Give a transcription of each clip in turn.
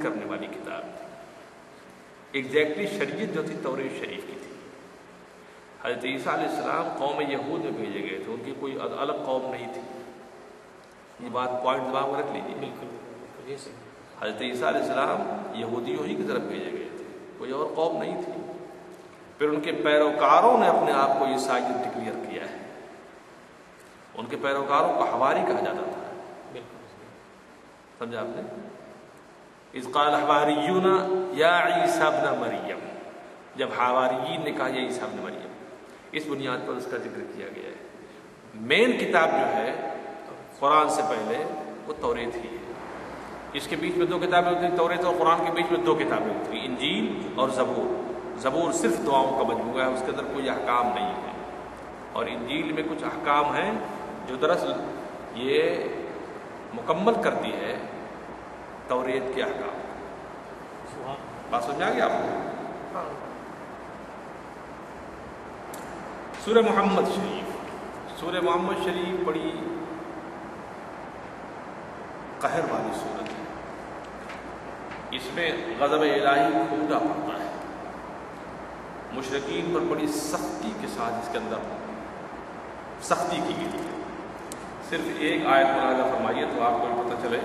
کرنے والی کتاب تھی. ایگزیکٹلی شریعت جو تھی توریت شریف کی تھی. حضرت عیسیٰ علیہ السلام قوم یہود میں بھیجے گئے تھے، ان کی کوئی الگ قوم نہیں تھی. یہ بات پوائنٹ دماغ میں رکھ لیجیے. بالکل. حضرت عیسیٰ علیہ السلام یہودیوں ہی کی طرف بھیجے گئے تھے، کوئی اور قوم نہیں تھی. پھر ان کے پیروکاروں نے اپنے آپ کو عیسائیت ڈکلیئر کیا ہے. ان کے پیروکاروں کو حواری کہا جاتا تھا. سمجھا آپ نے؟ اذ قال حواریون یا عیسیٰ ابن مریم، جب حواریین نے کہا یا عیسیٰ ابن مریم، اس بنیاد پر اس کا ذکر کیا گیا ہے. مین کتاب جو ہے قرآن سے پہلے وہ توریت ہی ہے. اس کے بیچ میں دو کتابیں ہوتی ہیں، توریت اور قرآن کے بیچ میں دو کتابیں ہوتی ہیں، انجیل اور زبور. زبور صرف دعاؤں کا مجموعہ ہے، اس کے اندر کوئی احکام نہیں ہے. اور انجیل میں کچھ احکام ہیں جو دراصل یہ مکمل کرتی ہے توریت کے احکام. بات سمجھا گیا آپ کو؟ سورہ محمد شریف. سورہ محمد شریف بڑی قہر والی سورت ہے. اس میں غضب الہی پھوٹا پڑتا ہے. مشرکین پر بڑی سختی کے ساتھ اس کے اندر سختی کی گئی ہے. صرف ایک آیت ملاحظہ فرمائیے تو آپ کو پتہ چلے.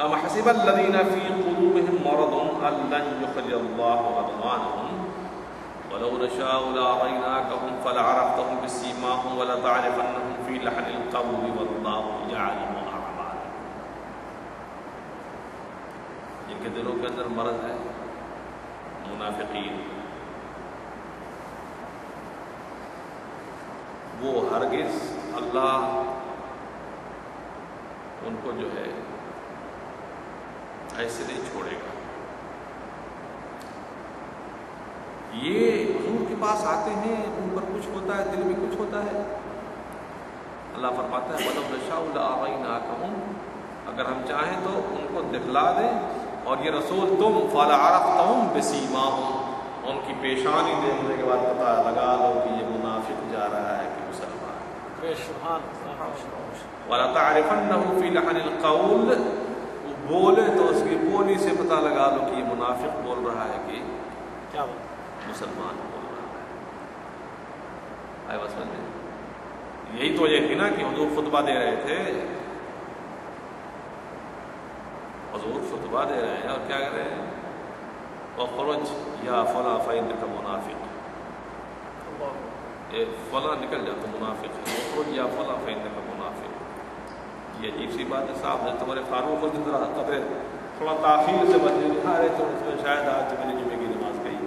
ام حسب الذين في قلوبهم مرض ان لن يخرج الله اضغانهم ولو نشاء لاريناكهم فلعرفتهم بسيماهم ولتعرفنهم في لحن القول والله يعلم اعمالهم. جن کے دلوں کے اندر مرض ہے، منافقین، وہ ہرگز اللہ ان کو جو ہے ایسے نہیں چھوڑے گا. یہ حضور کے پاس آتے ہیں، ان پر کچھ ہوتا ہے، دل میں کچھ ہوتا ہے. اللہ فرماتا ہے وَلَوْ نَشَاءُ لَأَرَيْنَاكَهُمْ، اگر ہم چاہیں تو ان کو دکھلا دیں. اور یہ رسول تم فَلَعَرَفْتَهُمْ بِسِيمَاهُمْ، ان کی پیشانی دیکھنے کے بعد پتہ لگا لو کہ یہ منافق جا رہا ہے کہ مسلمان. وَلَتَعْرِفَنَّهُ فِي لَحْنِ الْقَوْلِ، بولے تو اس کی بولی سے پتہ لگا لو کہ یہ منافق بول رہا ہے کہ کیا مسلمان بول رہا ہے. آئے بس سمجھ میں؟ یہی تو وجہ تھی نا کہ حضور خطبہ دے رہے تھے. حضور خطبہ دے رہے ہیں اور کیا کر رہے ہیں؟ وَخْرُجْ يَا فَلَا فَإِنَّكَ مُنَافِقٌ، فلاں نکل جا تو منافق ہے. وَخْرُجْ يَا فَلَا فَإِنَّكَ مُنَافِقٌ. یہ عجیب سی بات ہے صاحب. حضرت عمر فاروق کو ذرا قدر تھوڑا تاخیر سے بچے دکھا رہے تو اس میں شاید آج میں نے جمعے کی نماز کہی.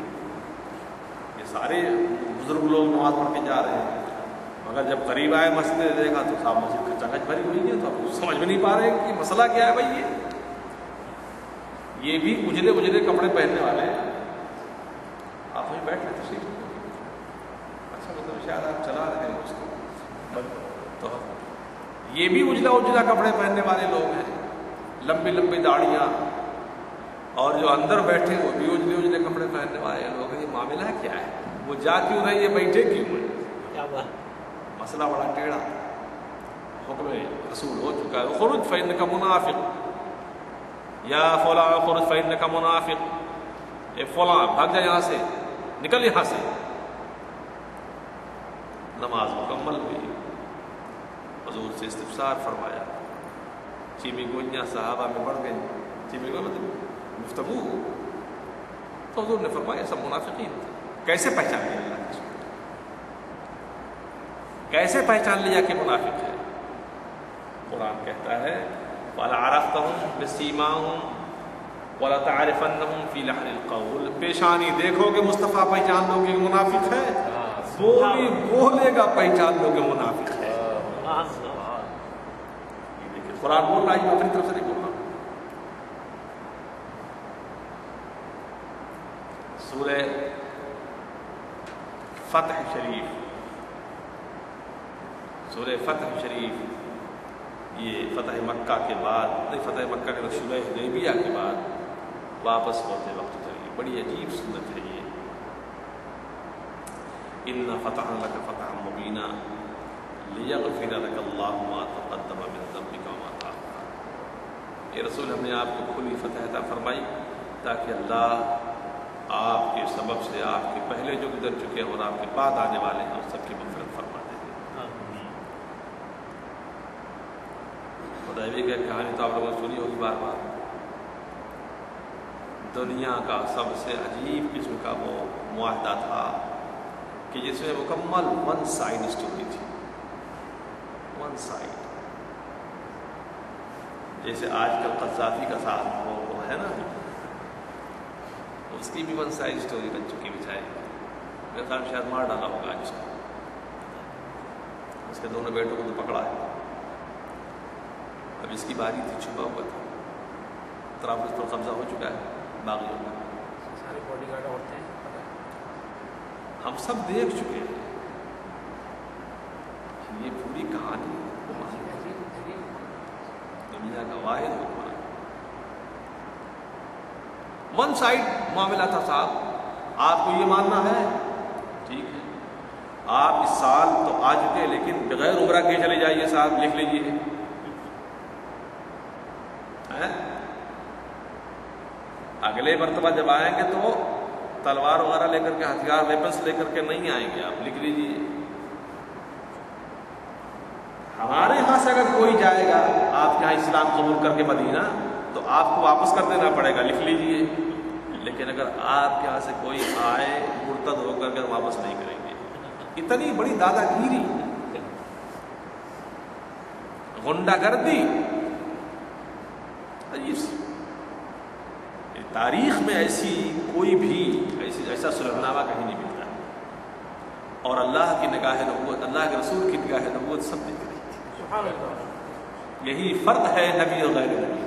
یہ سارے بزرگ لوگ نماز پڑھ کے جا رہے ہیں، مگر جب قریب آئے مسجد دیکھا تو صاحب مسجد کی چکچ بھری ہوئی ہے. تو آپ سمجھ میں نہیں پا رہے کہ مسئلہ کیا ہے بھائی. یہ بھی اجلے اجلے کپڑے پہننے والے ہیں. آپ وہیں بیٹھ رہے تشریف. اچھا مطلب شاید آپ چلا رہے ہیں اس کو. تو یہ بھی اجلا اجلا کپڑے پہننے والے لوگ ہیں، لمبی لمبی داڑیاں، اور جو اندر بیٹھے وہ بھی اجلے اجلے کپڑے پہننے والے لوگ ہیں. یہ معاملہ کیا ہے؟ وہ جا کیوں رہے، یہ بیٹھے کیوں ہیں؟ کیا بات؟ مسئلہ بڑا ٹیڑھا. حکم رسول ہو چکا ہے. خروج فإنک منافق، یا فلاں خروج فإنک منافق، اے فلاں بھاگ جا یہاں سے، نکل یہاں سے. نماز مکمل ہوئی. حضور سے استفسار فرمایا. چیمی گوئیاں صحابہ میں بڑھ گئی. چیمی گوئیاں مطلب گفتگو. تو حضور نے فرمایا سب منافقین تھے. کیسے پہچان لیا اللہ کے رسول؟ کیسے پہچان لیا کہ منافق ہے؟ قرآن کہتا ہے وَلَعَرَفْتَهُمْ بِسِيمَاهُمْ وَلَتَعْرِفَنَّهُمْ فِي لَحْنِ الْقَوْلِ. پیشانی دیکھو کہ مصطفیٰ پہچان لو کہ منافق ہے. بولی بولے گا پہچان لو کہ منافق ہے. قرآن بول رہا ہے، اپنی طرف سے نہیں بول رہا. سورہ فتح شریف، سورہ فتح شریف یہ فتح مکہ کے بعد فتح مکہ کے صلح حدیبیہ کے بعد واپس ہوتے وقت چلی. بڑی عجیب سنت ہے یہ. اِنَّا فَتَحْنَا لَكَ فَتْحًا مُبِينًا لِيَغْفِرَ لَكَ اللَّهُ مَا تَقَدَّمَ مِن ذَنبِكَ وَمَا تَأَخَّرَ. اے رسول ہم نے آپ کو کھلی فتح عطا فرمائی تاکہ اللہ آپ کے سبب سے آپ کے پہلے جو گزر چکے ہیں اور آپ کے بعد آنے والے ہیں اس سب کی مغفرت فرما دیں. حدیبیہ کی کہانی تو آپ لوگوں نے سنی ہوگی بار بار. دنیا کا سب سے عجیب قسم کا وہ معاہدہ تھا کہ جس میں مکمل ون سائڈ اسٹوری تھی. ون سائڈ جیسے آج کل قذافی کا ساتھ وہ ہے نا, اس کی بھی ون سائڈ اسٹوری بن چکی بچائی. میرے خیال شاید مار ڈالا ہوگا آج اس کو. اس کے دونوں بیٹوں کو تو پکڑا ہے. اب اس کی باری تھی, چھپا ہوا تھا. طرابلس پر قبضہ ہو چکا ہے باغیوں کا. سارے باڈی گارڈ ہوتے ہیں, ہم سب دیکھ چکے ہیں یہ پوری کہانی. دنیا کا واحد حکمران ون سائڈ معاملہ تھا. صاحب آپ کو یہ ماننا ہے ٹھیک ہے, آپ اس سال تو آ چکے لیکن بغیر عمرہ کے چلے جائیے صاحب, لکھ لیجیے. اگلے مرتبہ جب آئیں گے تو تلوار وغیرہ لے کر کے, ہتھیار ویپنس لے کر کے نہیں آئیں گے, آپ لکھ لیجیے. ہمارے یہاں سے اگر کوئی جائے گا آپ کے یہاں اسلام قبول کر کے مدینہ تو آپ کو واپس کر دینا پڑے گا, لکھ لیجیے. لیکن اگر آپ کے یہاں سے کوئی آئے مرتد ہو کر کے واپس نہیں کریں گے. اتنی بڑی دادا گیری, غنڈہ گردی. تاریخ میں ایسی کوئی بھی ایسا صلح نامہ کہیں نہیں ملتا. اور اللہ کی نگاہ نبوت, اللہ کے رسول کی نگاہ نبوت سب دیکھ رہی تھی. یہی فرق ہے نبی اور غیر نبی.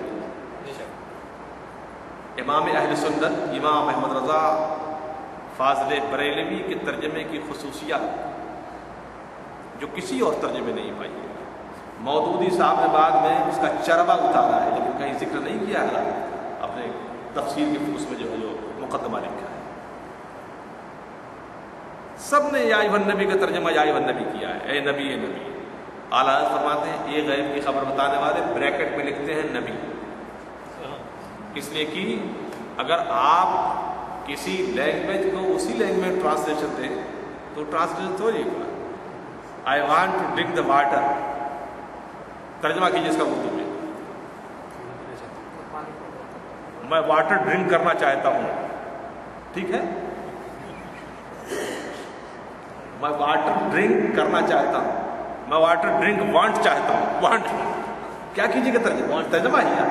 امام اہل سنت امام احمد رضا فاضل بریلوی کے ترجمے کی خصوصیات جو کسی اور ترجمے نہیں پائی ہے. مودودی صاحب نے بعد میں اس کا چربہ اتارا ہے لیکن کہیں ذکر نہیں کیا ہے اپنے تفسیر کے فوس میں جو ہے جو مقدمہ لکھا ہے. سب نے یا ایھا النبی کا ترجمہ یا ایھا النبی کیا ہے, اے نبی اے نبی. اعلیٰ حضرت فرماتے ہیں یہ غیب کی خبر بتانے والے بریکٹ میں لکھتے ہیں نبی, اس لیے کہ اگر آپ کسی لینگویج کو اسی لینگویج میں ٹرانسلیشن دیں تو ٹرانسلیشن تو یہ ہوگا I want to drink the water, ترجمہ کیجیے اس کا اردو میں, میں واٹر ڈرنک کرنا چاہتا ہوں. ٹھیک ہے, میں واٹر ڈرنک کرنا چاہتا ہوں, میں واٹر ڈرنک وانٹ چاہتا ہوں. وانٹ کیا کیجیے گا ترجمہ ہی ہے.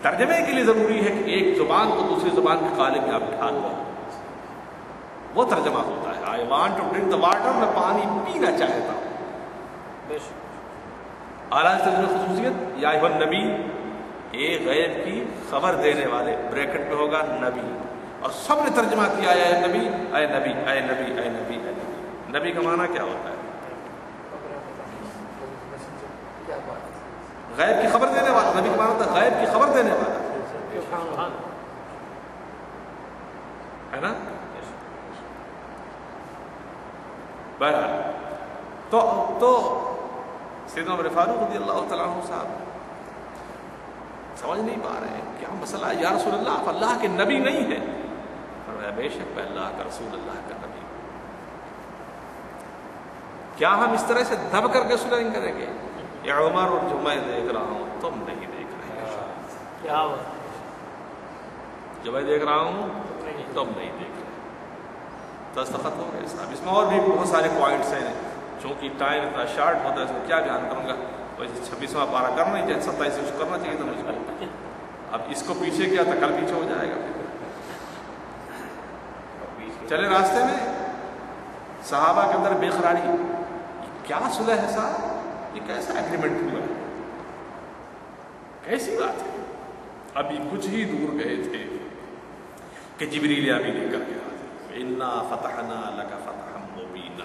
ترجمے کے لیے ضروری ہے کہ ایک زبان کو دوسری زبان کے قالب میں آپ بٹھا دو, وہ ترجمہ ہوتا ہے. I want to drink the water, میں پانی پینا چاہتا ہوں. اعلیٰ ترجمہ خصوصیت یا ایھا النبی, ایک غیب کی خبر دینے والے, بریکٹ میں ہوگا نبی. اور سب نے ترجمہ کیا اے نبی اے نبی اے نبی اے نبی اے نبی. نبی کا معنی کیا ہوتا ہے؟ غیب کی خبر دینے والا. نبی کا معنی ہوتا ہے غیب کی خبر دینے والا, ہے نا. بہرحال تو سیدنا عمر فاروق رضی اللہ تعالیٰ عنہ صاحب سمجھ نہیں پا رہے ہیں کیا مسئلہ ہے. یا رسول اللہ, آپ اللہ کے نبی نہیں ہیں. فرمایا بے شک میں اللہ کا رسول, اللہ کا نبی. کیا ہم اس طرح سے دب کر کے صلح نہیں کریں گے؟ یا عمر, اور جو میں دیکھ رہا ہوں تم نہیں دیکھ رہے, جو میں دیکھ رہا ہوں تم نہیں دیکھ رہے. دستخط ہو گئے صاحب. اس میں اور بھی بہت سارے پوائنٹس ہیں, چونکہ ٹائم اتنا شارٹ ہوتا ہے اس میں کیا بیان کروں گا. ویسے 26واں پارہ کرنا ہی چاہیے, 27 سے کرنا چاہیے تھا مجھ کو. اب اس کو پیچھے کیا تھا, کل پیچھے ہو جائے گا. چلے راستے میں صحابہ کے اندر بے قراری, کیا صلح ہے صاحب, یہ کیسا ایگریمنٹ ہوا ہے, کیسی بات ہے. ابھی کچھ ہی دور گئے تھے کہ جبریل ابھی لے کر کے انا فتحنا لک فتحا مبینا.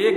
1